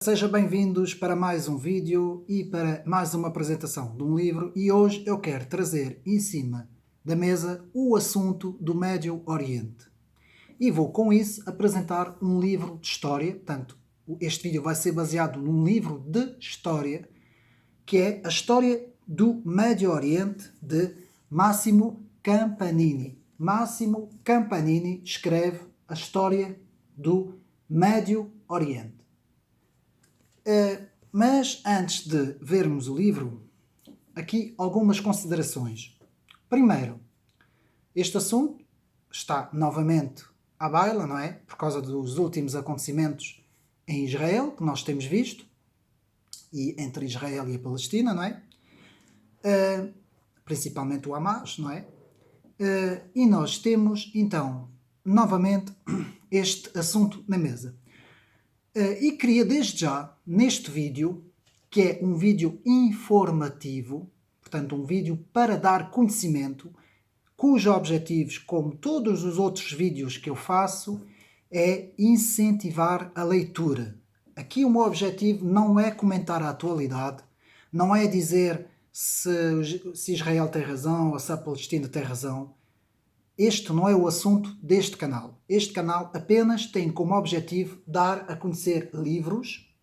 Sejam bem-vindos para mais um vídeo e para mais uma apresentação de um livro, e hoje eu quero trazer em cima da mesa o assunto do Médio Oriente. E vou com isso apresentar um livro de história, portanto este vídeo vai ser baseado num livro de história, que é a História do Médio Oriente de Massimo Campanini. Massimo Campanini escreve a História do Médio Oriente. Mas antes de vermos o livro, aqui algumas considerações. Primeiro, este assunto está novamente à baila, não é? Por causa dos últimos acontecimentos em Israel, que nós temos visto, e entre Israel e a Palestina, não é? Principalmente o Hamas, não é? E nós temos, então, novamente este assunto na mesa. E queria desde já, neste vídeo, que é um vídeo informativo, portanto um vídeo para dar conhecimento, cujos objetivos, como todos os outros vídeos que eu faço, é incentivar a leitura. Aqui o meu objetivo não é comentar a atualidade, não é dizer se Israel tem razão ou se a Palestina tem razão. Este não é o assunto deste canal. Este canal apenas tem como objetivo dar a conhecer livros,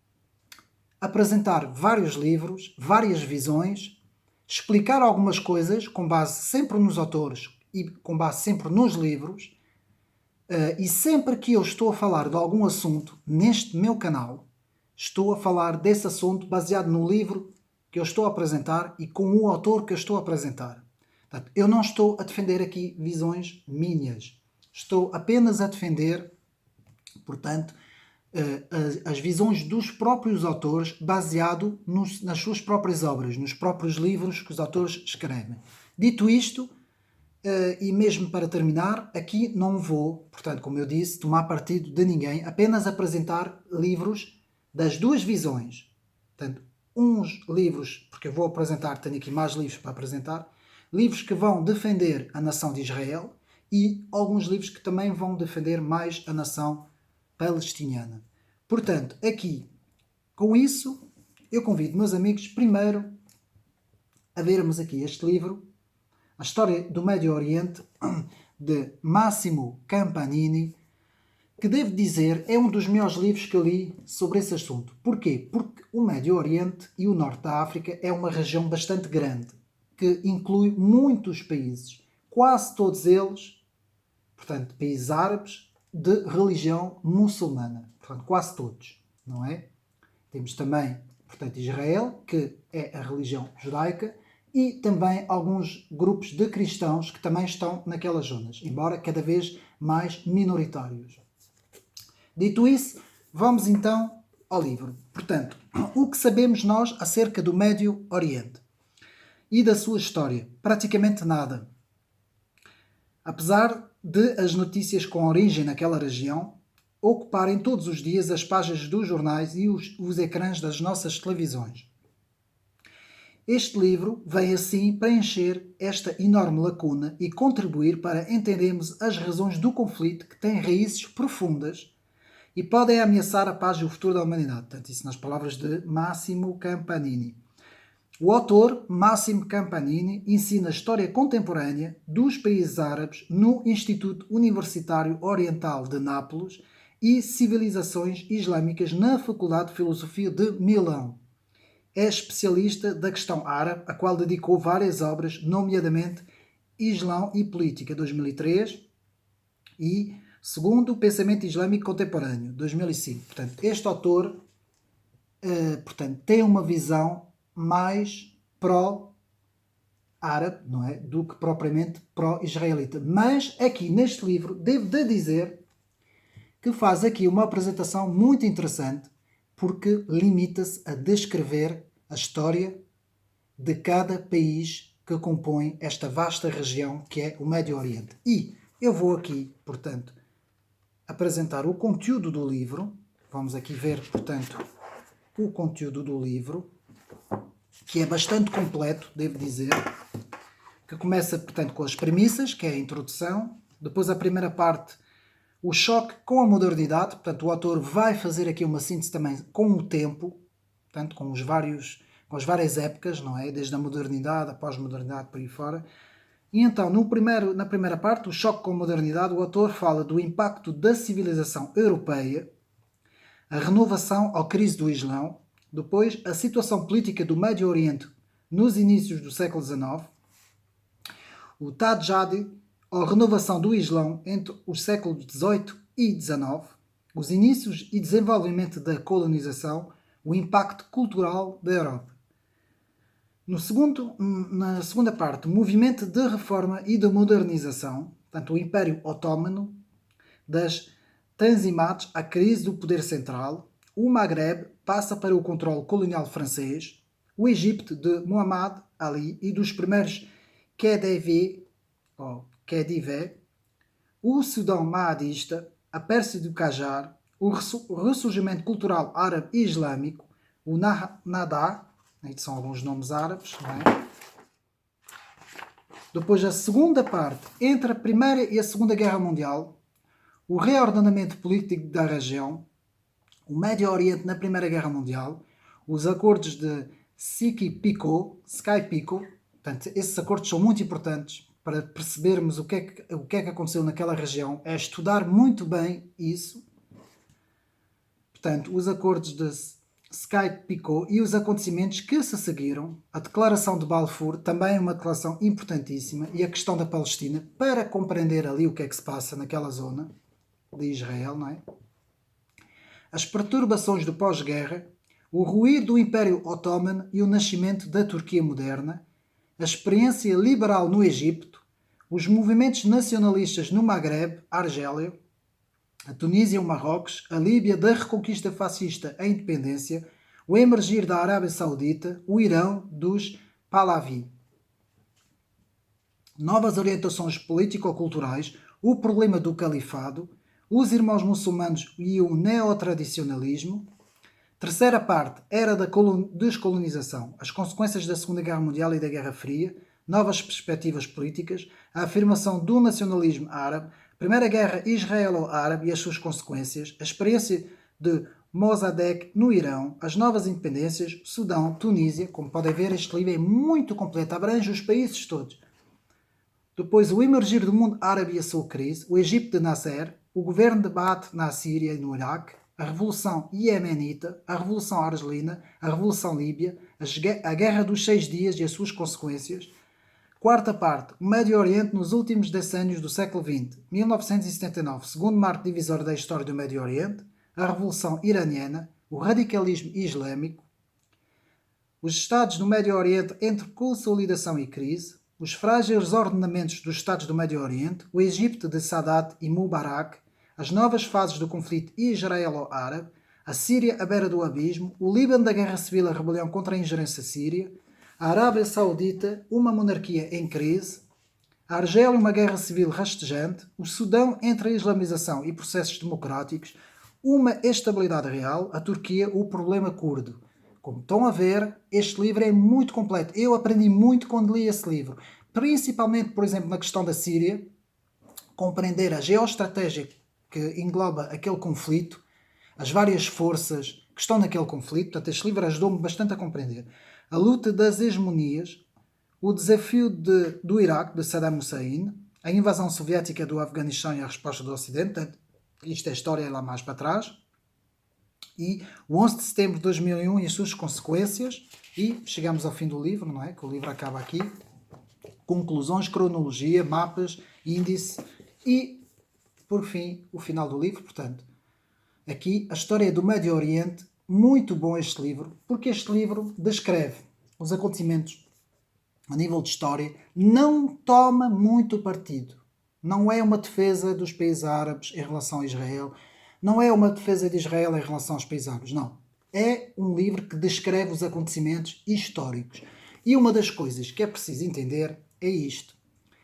apresentar vários livros, várias visões, explicar algumas coisas com base sempre nos autores e com base sempre nos livros. E sempre que eu estou a falar de algum assunto neste meu canal, estou a falar desse assunto baseado no livro que eu estou a apresentar e com o autor que eu estou a apresentar. Portanto, eu não estou a defender aqui visões minhas. Estou apenas a defender, portanto, as visões dos próprios autores, baseado nas suas próprias obras, nos próprios livros que os autores escrevem. Dito isto, e mesmo para terminar, aqui não vou, portanto, como eu disse, tomar partido de ninguém, apenas apresentar livros das duas visões. Portanto, uns livros, porque eu vou apresentar, tenho aqui mais livros para apresentar, livros que vão defender a nação de Israel e alguns livros que também vão defender mais a nação palestiniana. Portanto, aqui, com isso, eu convido meus amigos primeiro a vermos aqui este livro, A História do Médio Oriente, de Massimo Campanini, que devo dizer é um dos melhores livros que eu li sobre esse assunto. Porquê? Porque o Médio Oriente e o Norte da África é uma região bastante grande, que inclui muitos países, quase todos eles, portanto, países árabes de religião muçulmana, portanto, quase todos, não é? Temos também, portanto, Israel, que é a religião judaica, e também alguns grupos de cristãos que também estão naquelas zonas, embora cada vez mais minoritários. Dito isso, vamos então ao livro. Portanto, o que sabemos nós acerca do Médio Oriente e da sua história? Praticamente nada. Apesar de as notícias com origem naquela região ocuparem todos os dias as páginas dos jornais e os ecrãs das nossas televisões. Este livro vem assim preencher esta enorme lacuna e contribuir para entendermos as razões do conflito, que têm raízes profundas e podem ameaçar a paz e o futuro da humanidade. Portanto, isso nas palavras de Massimo Campanini. O autor, Massimo Campanini, ensina a história contemporânea dos países árabes no Instituto Universitário Oriental de Nápoles e civilizações islâmicas na Faculdade de Filosofia de Milão. É especialista da questão árabe, a qual dedicou várias obras, nomeadamente Islão e Política, 2003, e Segundo o Pensamento Islâmico Contemporâneo, 2005. Portanto, este autor tem uma visão mais pró-árabe, não é? Do que propriamente pró-israelita. Mas aqui neste livro, devo de dizer que faz aqui uma apresentação muito interessante, porque limita-se a descrever a história de cada país que compõe esta vasta região que é o Médio Oriente. E eu vou aqui, portanto, apresentar o conteúdo do livro. Vamos aqui ver, portanto, o conteúdo do livro, que é bastante completo, devo dizer, que começa, portanto, com as premissas, que é a introdução, depois a primeira parte o choque com a modernidade, portanto o autor vai fazer aqui uma síntese também com o tempo, portanto com as várias épocas, não é? Desde a modernidade, a pós-modernidade, por aí fora. E então, na primeira parte, o choque com a modernidade, o autor fala do impacto da civilização europeia, a renovação à crise do Islão, depois a situação política do Médio Oriente nos inícios do século XIX, o Tajdid, a renovação do Islão entre os séculos XVIII e XIX, os inícios e desenvolvimento da colonização, o impacto cultural da Europa. Na segunda parte, o movimento de reforma e de modernização, portanto o Império Otomano, das Tanzimates à crise do poder central, o Maghreb passa para o controle colonial francês, o Egito de Muhammad Ali e dos primeiros Khedive, o Sudão Mahadista, a Pérsia do Qajar, o ressurgimento cultural árabe e islâmico, o Nahdá, são alguns nomes árabes, não é? Depois a segunda parte, entre a Primeira e a Segunda Guerra Mundial, o reordenamento político da região, o Médio Oriente na Primeira Guerra Mundial, os acordos de Sykes-Picot, portanto, esses acordos são muito importantes para percebermos o que é que aconteceu naquela região, é estudar muito bem isso. Portanto, os acordos de Sykes-Picot e os acontecimentos que se seguiram, a Declaração de Balfour, também uma declaração importantíssima, e a questão da Palestina, para compreender ali o que é que se passa naquela zona de Israel, não é? As perturbações do pós-guerra, o ruir do Império Otomano e o nascimento da Turquia moderna, a experiência liberal no Egito, os movimentos nacionalistas no Maghreb, Argélia, a Tunísia, o Marrocos, a Líbia da reconquista fascista à independência, o emergir da Arábia Saudita, o Irão dos Pahlavi. Novas orientações político-culturais, o problema do califado, os irmãos muçulmanos e o neotradicionalismo. Terceira parte, era da descolonização, as consequências da Segunda Guerra Mundial e da Guerra Fria, novas perspectivas políticas, a afirmação do nacionalismo árabe, Primeira Guerra Israelo-Árabe e as suas consequências, a experiência de Mossadegh no Irão, as novas independências, Sudão, Tunísia. Como podem ver, este livro é muito completo, abrange os países todos. Depois, o emergir do mundo árabe e a sua crise, o Egito de Nasser, o governo de Baath na Síria e no Iraque, a Revolução Iemenita, a Revolução Argelina, a Revolução Líbia, a Guerra dos 6 Dias e as suas consequências. Quarta parte, o Médio Oriente nos últimos decênios do século XX, 1979, segundo marco divisor da história do Médio Oriente, a Revolução Iraniana, o radicalismo islâmico, os Estados do Médio Oriente entre consolidação e crise, os frágeis ordenamentos dos Estados do Médio Oriente, o Egito de Sadat e Mubarak, as novas fases do conflito israelo-árabe, a Síria à beira do abismo, o Líbano da Guerra Civil, a rebelião contra a ingerência síria, a Arábia Saudita, uma monarquia em crise, a Argélia, uma guerra civil rastejante, o Sudão entre a islamização e processos democráticos, uma estabilidade real, a Turquia, o problema curdo. Como estão a ver, este livro é muito completo. Eu aprendi muito quando li esse livro. Principalmente, por exemplo, na questão da Síria, compreender a geoestratégia que engloba aquele conflito, as várias forças que estão naquele conflito. Portanto, este livro ajudou-me bastante a compreender. A luta das hegemonias, o desafio do Iraque, de Saddam Hussein, a invasão soviética do Afeganistão e a resposta do Ocidente. Portanto, isto é história lá mais para trás. E o 11 de setembro de 2001 e as suas consequências. E chegamos ao fim do livro, não é? Que o livro acaba aqui. Conclusões, cronologia, mapas, índice e, por fim, o final do livro. Portanto, aqui a história do Médio Oriente. Muito bom este livro, porque este livro descreve os acontecimentos a nível de história, não toma muito partido. Não é uma defesa dos países árabes em relação a Israel, não é uma defesa de Israel em relação aos países árabes, não. É um livro que descreve os acontecimentos históricos. E uma das coisas que é preciso entender é isto.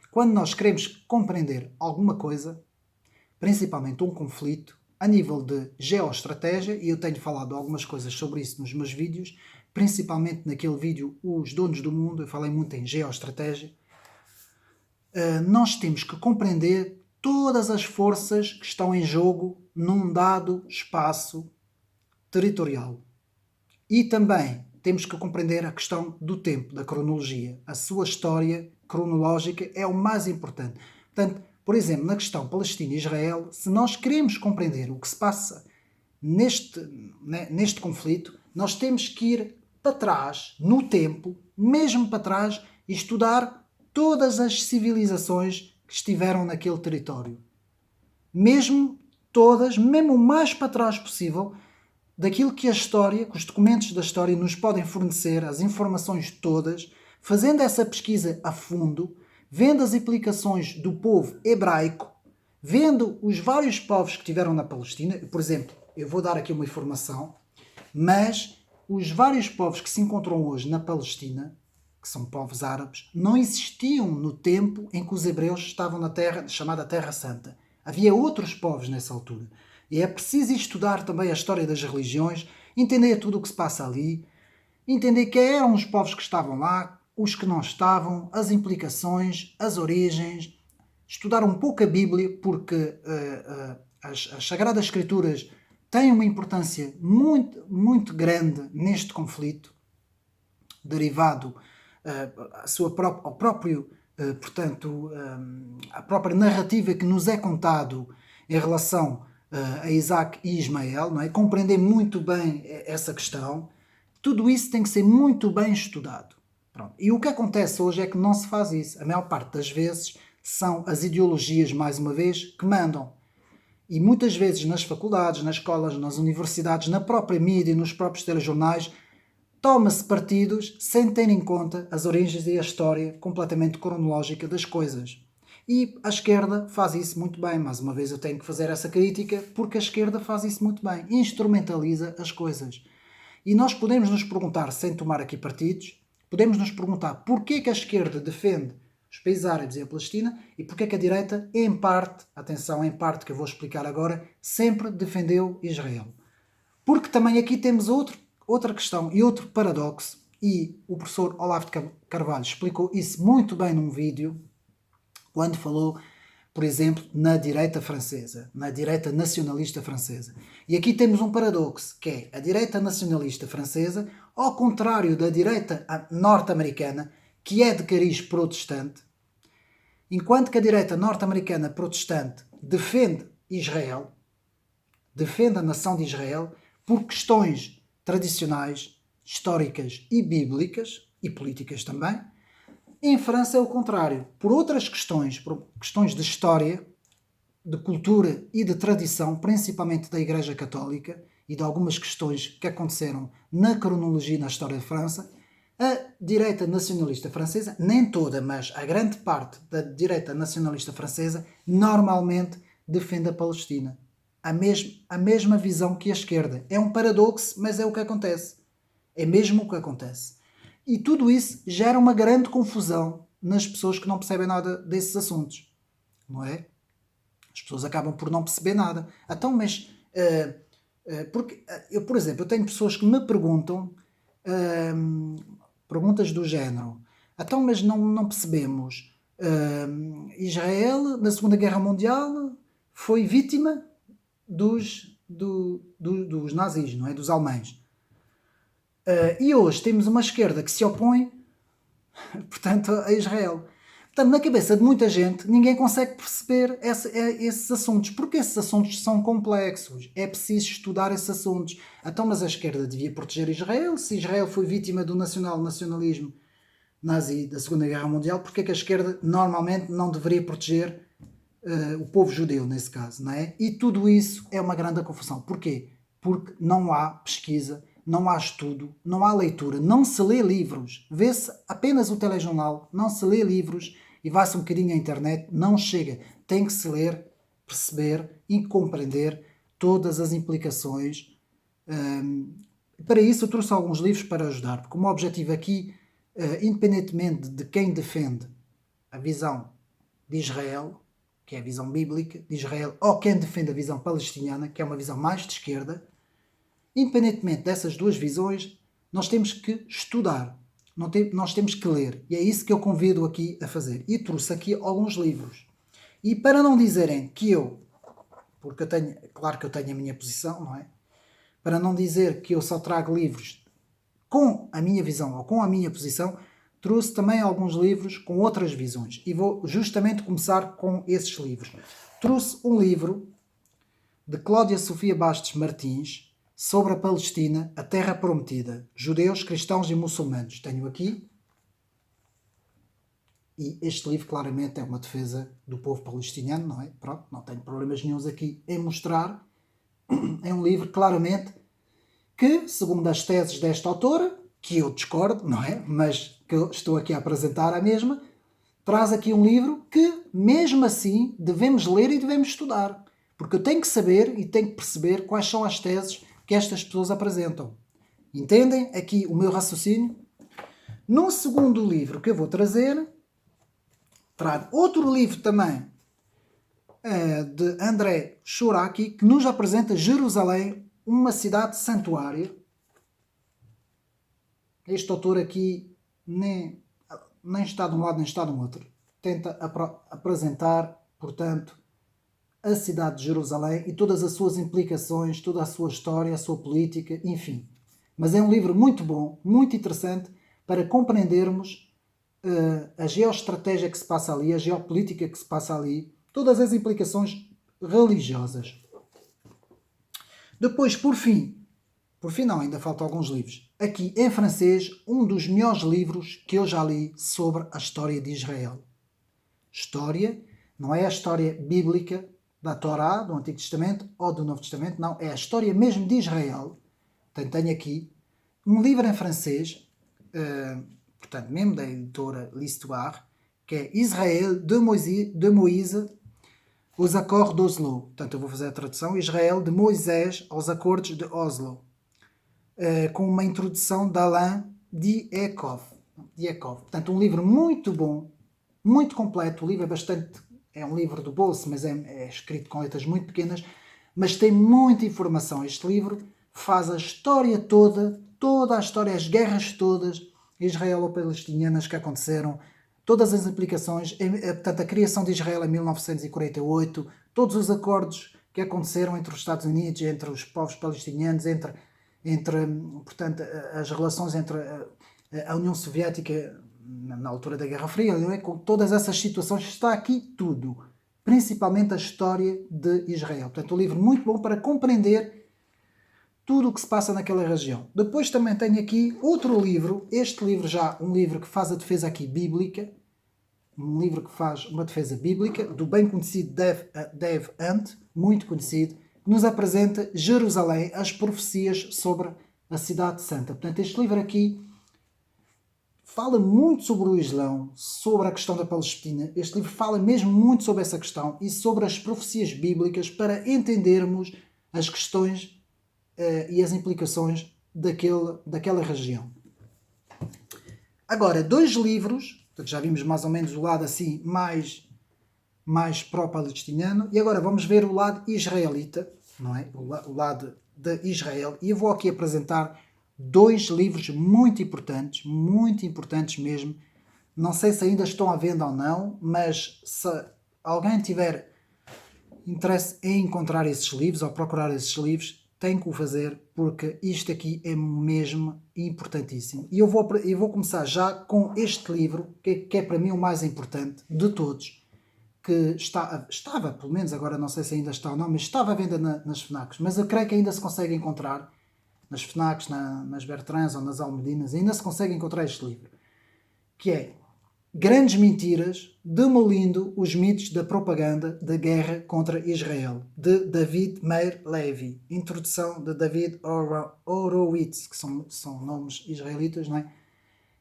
Quando nós queremos compreender alguma coisa, principalmente um conflito, a nível de geoestratégia, e eu tenho falado algumas coisas sobre isso nos meus vídeos, principalmente naquele vídeo Os Donos do Mundo, eu falei muito em geoestratégia. Nós temos que compreender todas as forças que estão em jogo num dado espaço territorial. E também temos que compreender a questão do tempo, da cronologia. A sua história cronológica é o mais importante. Portanto, por exemplo, na questão Palestina e Israel, se nós queremos compreender o que se passa neste conflito, nós temos que ir para trás, no tempo, mesmo para trás, e estudar todas as civilizações que estiveram naquele território. Mesmo todas, mesmo o mais para trás possível, daquilo que a história, que os documentos da história nos podem fornecer, as informações todas, fazendo essa pesquisa a fundo, vendo as implicações do povo hebraico, vendo os vários povos que estiveram na Palestina. Por exemplo, eu vou dar aqui uma informação, mas os vários povos que se encontram hoje na Palestina, que são povos árabes, não existiam no tempo em que os hebreus estavam na terra chamada Terra Santa. Havia outros povos nessa altura. E é preciso estudar também a história das religiões, entender tudo o que se passa ali, entender quem eram os povos que estavam lá, os que não estavam, as implicações, as origens, estudar um pouco a Bíblia, porque as Sagradas Escrituras têm uma importância muito, muito grande neste conflito, derivado ao próprio, portanto, a própria narrativa que nos é contado em relação a Isaac e Ismael, não é? Compreender muito bem essa questão. Tudo isso tem que ser muito bem estudado. Pronto. E o que acontece hoje é que não se faz isso. A maior parte das vezes são as ideologias, mais uma vez, que mandam. E muitas vezes nas faculdades, nas escolas, nas universidades, na própria mídia, nos próprios telejornais, toma-se partidos sem ter em conta as origens e a história completamente cronológica das coisas. E a esquerda faz isso muito bem. Mais uma vez eu tenho que fazer essa crítica, porque a esquerda faz isso muito bem. Instrumentaliza as coisas. E nós podemos nos perguntar, sem tomar aqui partidos, podemos nos perguntar porquê que a esquerda defende os países árabes e a Palestina e porquê que a direita, em parte, atenção, em parte que eu vou explicar agora, sempre defendeu Israel. Porque também aqui temos outra questão e outro paradoxo, e o professor Olavo de Carvalho explicou isso muito bem num vídeo, quando falou, por exemplo, na direita francesa, na direita nacionalista francesa. E aqui temos um paradoxo, que é a direita nacionalista francesa, ao contrário da direita norte-americana, que é de cariz protestante, enquanto que a direita norte-americana protestante defende Israel, defende a nação de Israel, por questões tradicionais, históricas e bíblicas, e políticas também. Em França é o contrário. Por outras questões, por questões de história, de cultura e de tradição, principalmente da Igreja Católica, e de algumas questões que aconteceram na cronologia na história de França, a direita nacionalista francesa, nem toda, mas a grande parte da direita nacionalista francesa, normalmente defende a Palestina. A mesma visão que a esquerda. É um paradoxo, mas é o que acontece. É mesmo o que acontece. E tudo isso gera uma grande confusão nas pessoas que não percebem nada desses assuntos. Não é? As pessoas acabam por não perceber nada. Então, mas... porque eu, por exemplo, eu tenho pessoas que me perguntam perguntas do género. Então, mas não percebemos. Israel, na Segunda Guerra Mundial, foi vítima dos nazis, não é? Dos alemães. E hoje temos uma esquerda que se opõe, portanto, a Israel. Portanto, na cabeça de muita gente, ninguém consegue perceber esses assuntos, porque esses assuntos são complexos. É preciso estudar esses assuntos. Então, mas a esquerda devia proteger Israel. Se Israel foi vítima do nacionalismo nazi da Segunda Guerra Mundial, porque é que a esquerda normalmente não deveria proteger o povo judeu, nesse caso, não é? E tudo isso é uma grande confusão. Porquê? Porque não há pesquisa, não há estudo, não há leitura, não se lê livros, vê-se apenas o telejornal, não se lê livros e vai-se um bocadinho à internet, não chega. Tem que se ler, perceber e compreender todas as implicações. Para isso eu trouxe alguns livros para ajudar, porque o meu objetivo aqui, independentemente de quem defende a visão de Israel, que é a visão bíblica de Israel, ou quem defende a visão palestiniana, que é uma visão mais de esquerda, independentemente dessas duas visões, nós temos que estudar, nós temos que ler. E é isso que eu convido aqui a fazer. E trouxe aqui alguns livros. E para não dizerem que eu, porque eu tenho, claro que eu tenho a minha posição, não é? Para não dizer que eu só trago livros com a minha visão ou com a minha posição, trouxe também alguns livros com outras visões. E vou justamente começar com esses livros. Trouxe um livro de Cláudia Sofia Bastos Martins sobre a Palestina, a Terra Prometida, judeus, cristãos e muçulmanos. Tenho aqui. E este livro claramente é uma defesa do povo palestiniano, não é? Pronto, não tenho problemas nenhums aqui em mostrar. É um livro claramente que, segundo as teses desta autora, que eu discordo, não é? Mas que eu estou aqui a apresentar a mesma, traz aqui um livro que, mesmo assim, devemos ler e devemos estudar. Porque eu tenho que saber e tenho que perceber quais são as teses que estas pessoas apresentam. Entendem aqui o meu raciocínio? No segundo livro que eu vou trazer, trago outro livro também de André Chouraki, que nos apresenta Jerusalém, uma cidade santuária. Este autor aqui nem está de um lado nem está do outro. Tenta apresentar, portanto, a cidade de Jerusalém e todas as suas implicações, toda a sua história, a sua política, enfim. Mas é um livro muito bom, muito interessante para compreendermos a geoestratégia que se passa ali, a geopolítica que se passa ali, todas as implicações religiosas. Depois, por fim não, ainda faltam alguns livros. Aqui em francês, um dos melhores livros que eu já li sobre a história de Israel. História, não é a história bíblica da Torá, do Antigo Testamento ou do Novo Testamento, não, é a história mesmo de Israel. Portanto, tenho aqui um livro em francês, portanto, mesmo da editora L'Histoire, que é Israel de Moïse os Acordos de Oslo. Portanto, eu vou fazer a tradução. Israel de Moisés aos Acordos de Oslo. Com uma introdução de Alain Diekov. Portanto, um livro muito bom, muito completo. O livro é um livro do bolso, mas é escrito com letras muito pequenas, mas tem muita informação. Este livro faz a história toda a história, as guerras todas israelo-palestinianas que aconteceram, todas as implicações, portanto, a criação de Israel em 1948, todos os acordos que aconteceram entre os Estados Unidos, entre os povos palestinianos, entre portanto, as relações entre a União Soviética na altura da Guerra Fria, não é? Com todas essas situações, está aqui tudo, principalmente a história de Israel. Portanto, um livro muito bom para compreender tudo o que se passa naquela região. Depois também tenho aqui outro livro, este livro já, um livro que faz a defesa aqui bíblica, um livro que faz uma defesa bíblica, do bem conhecido Dave Hunt, muito conhecido, que nos apresenta Jerusalém, as profecias sobre a cidade santa. Portanto, este livro aqui fala muito sobre o Islão, sobre a questão da Palestina. Este livro fala mesmo muito sobre essa questão e sobre as profecias bíblicas para entendermos as questões e as implicações daquela região. Agora, dois livros, já vimos mais ou menos o lado assim mais pró-palestiniano, e agora vamos ver o lado israelita, não é? O lado de Israel, e eu vou aqui apresentar dois livros muito importantes mesmo. Não sei se ainda estão à venda ou não, mas se alguém tiver interesse em encontrar esses livros ou procurar esses livros, tem que o fazer, porque isto aqui é mesmo importantíssimo. E eu vou começar já com este livro, que é para mim o mais importante de todos, que estava, pelo menos agora não sei se ainda está ou não, mas estava à venda nas FNACs, mas eu creio que ainda se consegue encontrar nas FNACs, nas Bertrands ou nas Almedinas, ainda se consegue encontrar este livro, que é Grandes Mentiras, demolindo os mitos da propaganda da guerra contra Israel, de David Meir Levy. Introdução de David Horowitz, que são nomes israelitas, não é?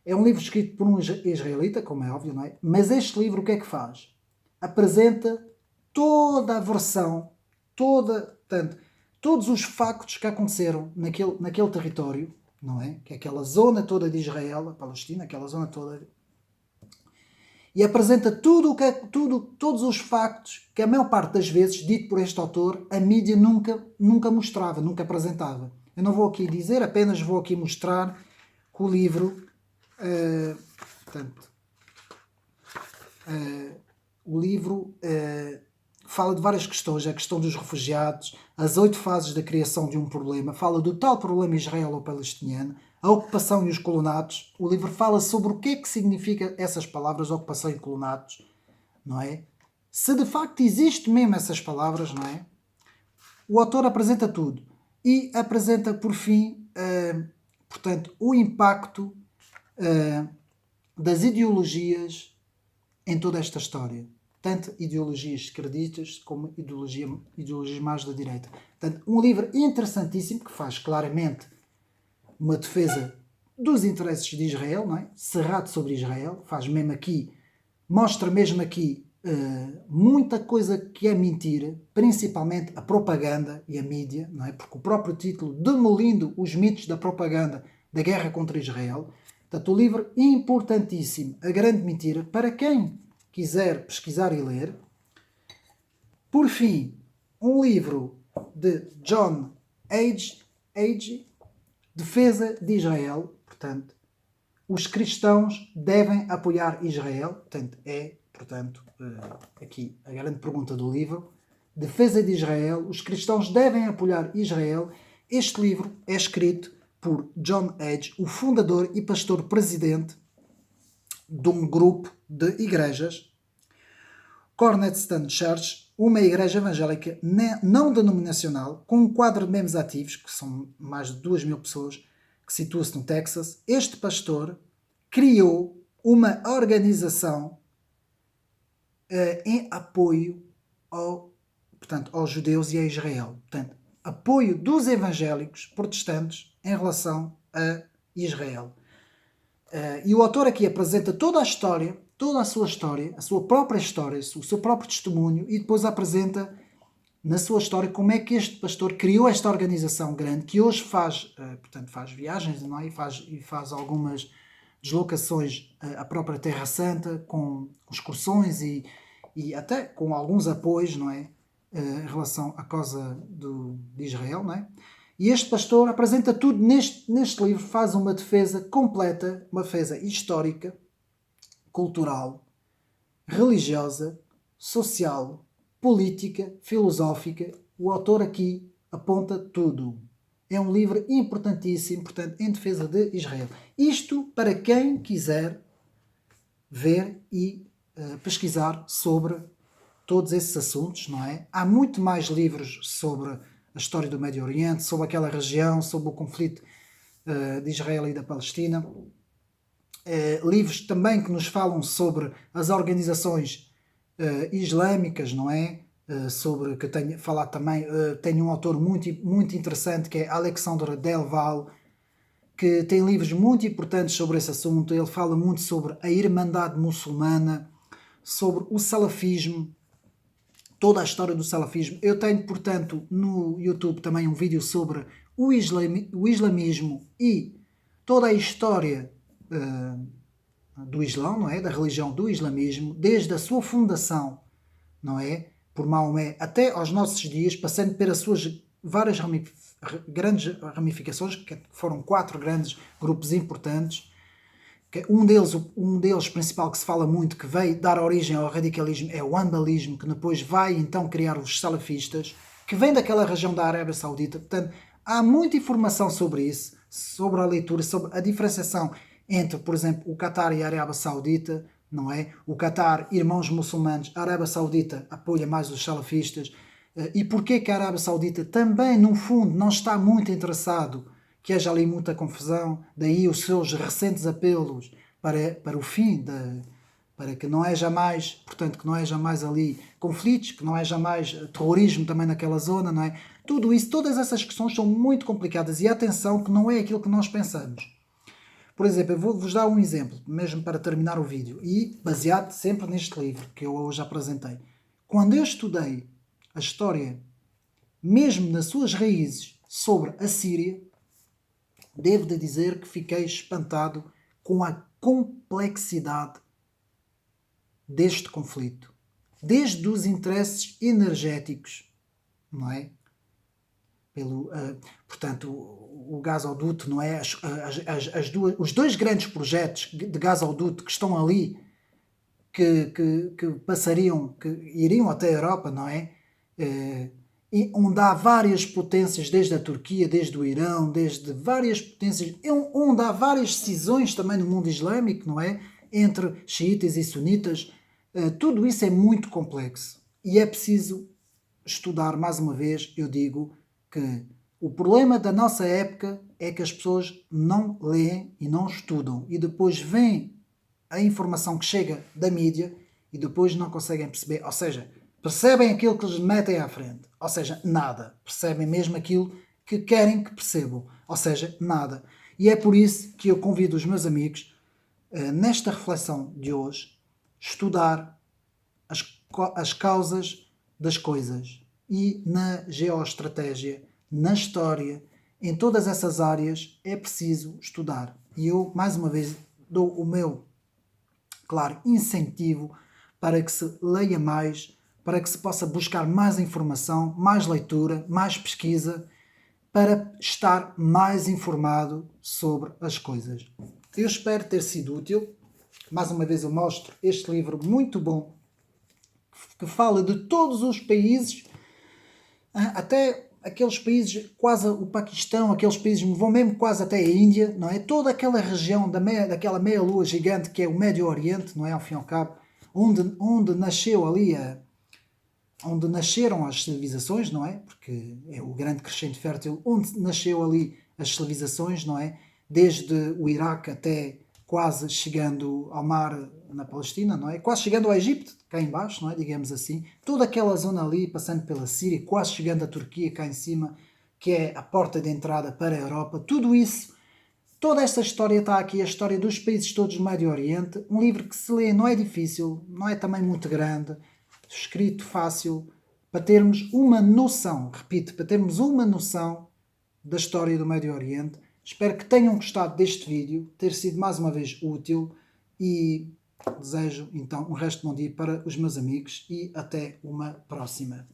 É um livro escrito por um israelita, como é óbvio, não é? Mas este livro o que é que faz? Apresenta toda a versão, portanto, todos os factos que aconteceram naquele território, não é? Que é aquela zona toda de Israel, a Palestina, aquela zona toda, e apresenta todos os factos que a maior parte das vezes, dito por este autor, a mídia nunca mostrava, nunca apresentava. Eu não vou aqui dizer, apenas vou aqui mostrar que o livro, portanto, o livro fala de várias questões, a questão dos refugiados, as 8 fases da criação de um problema, fala do tal problema israelo-palestiniano, a ocupação e os colonatos. O livro fala sobre o que é que significa essas palavras, ocupação e colonatos, não é? Se de facto existe mesmo essas palavras, não é? O autor apresenta tudo e apresenta, por fim, portanto, o impacto das ideologias em toda esta história. Tanto ideologias esquerdistas como ideologias mais da direita. Portanto, um livro interessantíssimo que faz claramente uma defesa dos interesses de Israel, não é? Cerrado sobre Israel, faz mesmo aqui, mostra mesmo aqui muita coisa que é mentira, principalmente a propaganda e a mídia, não é? Porque o próprio título, demolindo os mitos da propaganda da guerra contra Israel. Portanto, o livro importantíssimo, A Grande Mentira, para quem quiser pesquisar e ler. Por fim, um livro de John Hagee, Defesa de Israel. Portanto, os cristãos devem apoiar Israel. Portanto, aqui a grande pergunta do livro. Defesa de Israel. Os cristãos devem apoiar Israel. Este livro é escrito por John Hagee, o fundador e pastor-presidente de um grupo de igrejas, Cornerstone Church, uma igreja evangélica não denominacional, com um quadro de membros ativos, que são mais de 2.000 pessoas, que situa-se no Texas. Este pastor criou uma organização em apoio aos judeus e a Israel. Portanto, apoio dos evangélicos protestantes em relação a Israel. E o autor aqui apresenta toda a história, toda a sua própria história, o seu próprio testemunho, e depois apresenta na sua história como é que este pastor criou esta organização grande, que hoje faz viagens, não é? e faz algumas deslocações à própria Terra Santa, com excursões e até com alguns apoios, não é? Em relação à causa de Israel, não é? E este pastor apresenta tudo neste livro, faz uma defesa completa, uma defesa histórica, cultural, religiosa, social, política, filosófica. O autor aqui aponta tudo. É um livro importantíssimo, portanto, em defesa de Israel. Isto para quem quiser ver e pesquisar sobre todos esses assuntos, não é? Há muito mais livros sobre a história do Médio Oriente, sobre aquela região, sobre o conflito de Israel e da Palestina. Livros também que nos falam sobre as organizações islâmicas, não é? Sobre que tenho falado também, tenho um autor muito, muito interessante que é Alexandre Delval, que tem livros muito importantes sobre esse assunto. Ele fala muito sobre a Irmandade Muçulmana, sobre o salafismo, toda a história do salafismo. Eu tenho, portanto, no YouTube também um vídeo sobre o islamismo e toda a história do Islão, não é? Da religião do islamismo, desde a sua fundação, não é? Por Maomé até aos nossos dias, passando pelas suas várias grandes ramificações, que foram 4 grandes grupos importantes. Um deles principal que se fala muito, que veio dar origem ao radicalismo, é o handalismo, que depois vai então criar os salafistas, que vem daquela região da Arábia Saudita. Portanto, há muita informação sobre isso, sobre a leitura, sobre a diferenciação entre, por exemplo, o Qatar e a Arábia Saudita, não é? O Qatar, irmãos muçulmanos, a Arábia Saudita apoia mais os salafistas. E porquê que a Arábia Saudita também, no fundo, não está muito interessado que haja ali muita confusão, daí os seus recentes apelos para o fim, para que não haja mais, portanto, que não haja mais ali conflitos, que não haja mais terrorismo também naquela zona, não é? Tudo isso, todas essas questões são muito complicadas e atenção que não é aquilo que nós pensamos. Por exemplo, eu vou-vos dar um exemplo, mesmo para terminar o vídeo, e baseado sempre neste livro que eu hoje apresentei. Quando eu estudei a história, mesmo nas suas raízes, sobre a Síria, devo de dizer que fiquei espantado com a complexidade deste conflito. Desde os interesses energéticos, não é? Portanto, o gasoduto, não é? Os 2 grandes projetos de gasoduto que estão ali que passariam, que iriam até a Europa, não é? E onde há várias potências, desde a Turquia, desde o Irão, desde várias potências, onde há várias cisões também no mundo islâmico, não é? Entre xiitas e sunitas. Tudo isso é muito complexo e é preciso estudar. Mais uma vez, eu digo que o problema da nossa época é que as pessoas não leem e não estudam e depois vem a informação que chega da mídia e depois não conseguem perceber, ou seja, percebem aquilo que lhes metem à frente, ou seja, nada, percebem mesmo aquilo que querem que percebam, ou seja, nada. E é por isso que eu convido os meus amigos, nesta reflexão de hoje, estudar as causas das coisas e na geoestratégia, na história, em todas essas áreas é preciso estudar. E eu, mais uma vez, dou o meu, claro, incentivo para que se leia mais, para que se possa buscar mais informação, mais leitura, mais pesquisa, para estar mais informado sobre as coisas. Eu espero ter sido útil. Mais uma vez eu mostro este livro muito bom, que fala de todos os países, até aqueles países, quase o Paquistão, aqueles países vão mesmo quase até a Índia, não é? Toda aquela região daquela meia-lua gigante que é o Médio Oriente, não é? Ao fim e ao cabo, onde nasceu ali onde nasceram as civilizações, não é? Porque é o grande crescente fértil, onde nasceu ali as civilizações, não é? Desde o Iraque até quase chegando ao mar na Palestina, não é? Quase chegando ao Egito, cá em baixo, não é? Digamos assim. Toda aquela zona ali, passando pela Síria, quase chegando à Turquia, cá em cima, que é a porta de entrada para a Europa. Tudo isso, toda esta história está aqui, a história dos países todos do Médio Oriente. Um livro que se lê, não é difícil, não é também muito grande, escrito fácil, para termos uma noção, repito, para termos uma noção da história do Médio Oriente. Espero que tenham gostado deste vídeo, ter sido mais uma vez útil e desejo então um resto de bom dia para os meus amigos e até uma próxima.